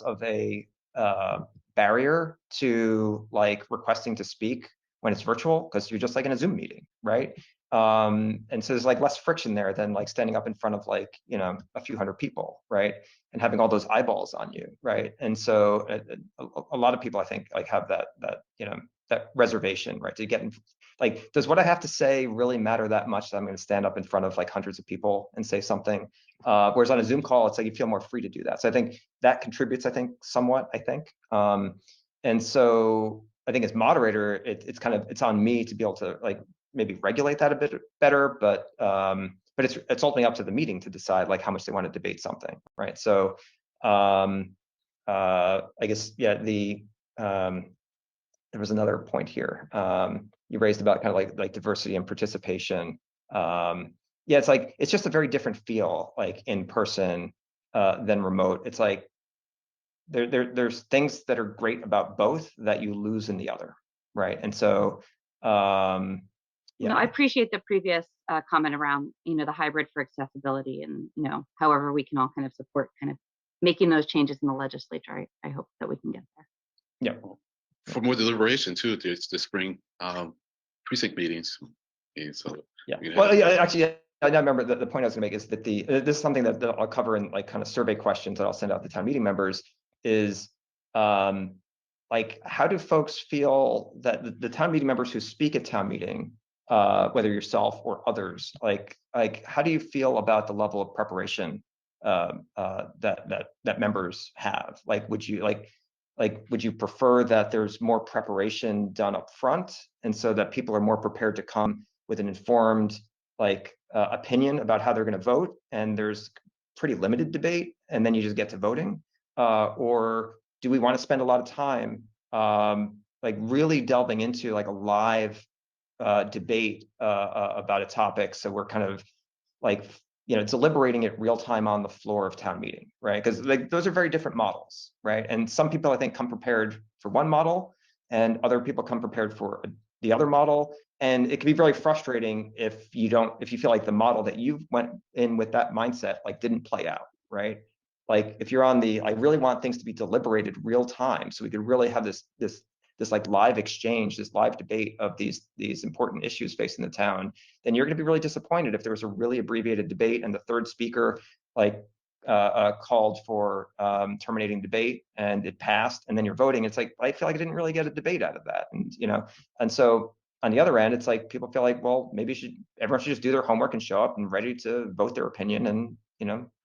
less of a barrier to like requesting to speak when it's virtual, because you're just like in a Zoom meeting, right? And so there's like less friction there than like standing up in front of like, you know, a few hundred people, right? And having all those eyeballs on you, right? And so a lot of people, I think, like have that you know, that reservation, right? To get in, like, does what I have to say really matter that much that I'm going to stand up in front of like hundreds of people and say something? Whereas on a Zoom call, it's like you feel more free to do that. So I think that contributes, I think, somewhat, I think. And so I think as moderator, it's kind of, it's on me to be able to like maybe regulate that a bit better, but it's ultimately up to the meeting to decide like how much they want to debate something, right? So I guess, yeah, there was another point here you raised about kind of like diversity and participation. Yeah, it's like it's just a very different feel like in person than remote. It's like there's things that are great about both that you lose in the other, right? And so No, I appreciate the previous comment around, the hybrid for accessibility and, however we can all kind of support kind of making those changes in the legislature. I hope that we can get there. Yeah. For more deliberation too, there's the spring precinct meetings. And so yeah. Well, yeah, actually, I remember the point I was going to make is that this is something that I'll cover in like kind of survey questions that I'll send out to town meeting members is like, how do folks feel that the town meeting members who speak at town meeting, whether yourself or others, like how do you feel about the level of preparation that members have? Like, would you prefer that there's more preparation done up front, and so that people are more prepared to come with an informed opinion about how they're going to vote, and there's pretty limited debate, and then you just get to voting? Or do we want to spend a lot of time like really delving into like a live debate about a topic, so we're kind of like deliberating it real time on the floor of town meeting, right? Because like those are very different models, right? And some people I think come prepared for one model, and other people come prepared for the other model. And it can be very frustrating if you feel like the model that you went in with that mindset like didn't play out, right? Like if you're on I really want things to be deliberated real time, so we could really have this like live exchange, this live debate of these important issues facing the town, then you're going to be really disappointed if there was a really abbreviated debate and the third speaker called for terminating debate and it passed, and then you're voting. It's like, I feel like I didn't really get a debate out of that. And so on the other end, it's like people feel like, well, maybe everyone should just do their homework and show up and ready to vote their opinion and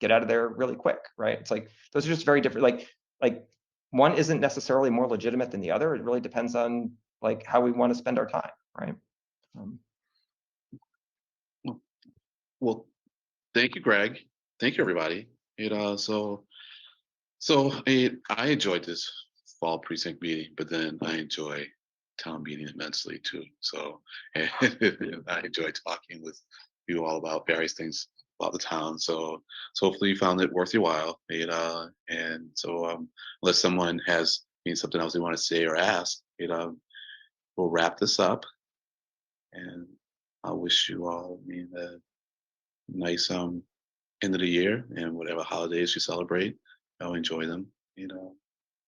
get out of there really quick, right? It's like those are just very different. Like one isn't necessarily more legitimate than the other. It really depends on like how we want to spend our time, right? Well, thank you, Greg. Thank you, everybody. I enjoyed this fall precinct meeting, but then I enjoy town meeting immensely too. So I enjoy talking with you all about various things about the town. So hopefully you found it worth your while. And so unless someone has something else they want to say or ask, we'll wrap this up. And I wish you all a nice end of the year, and whatever holidays you celebrate, enjoy them.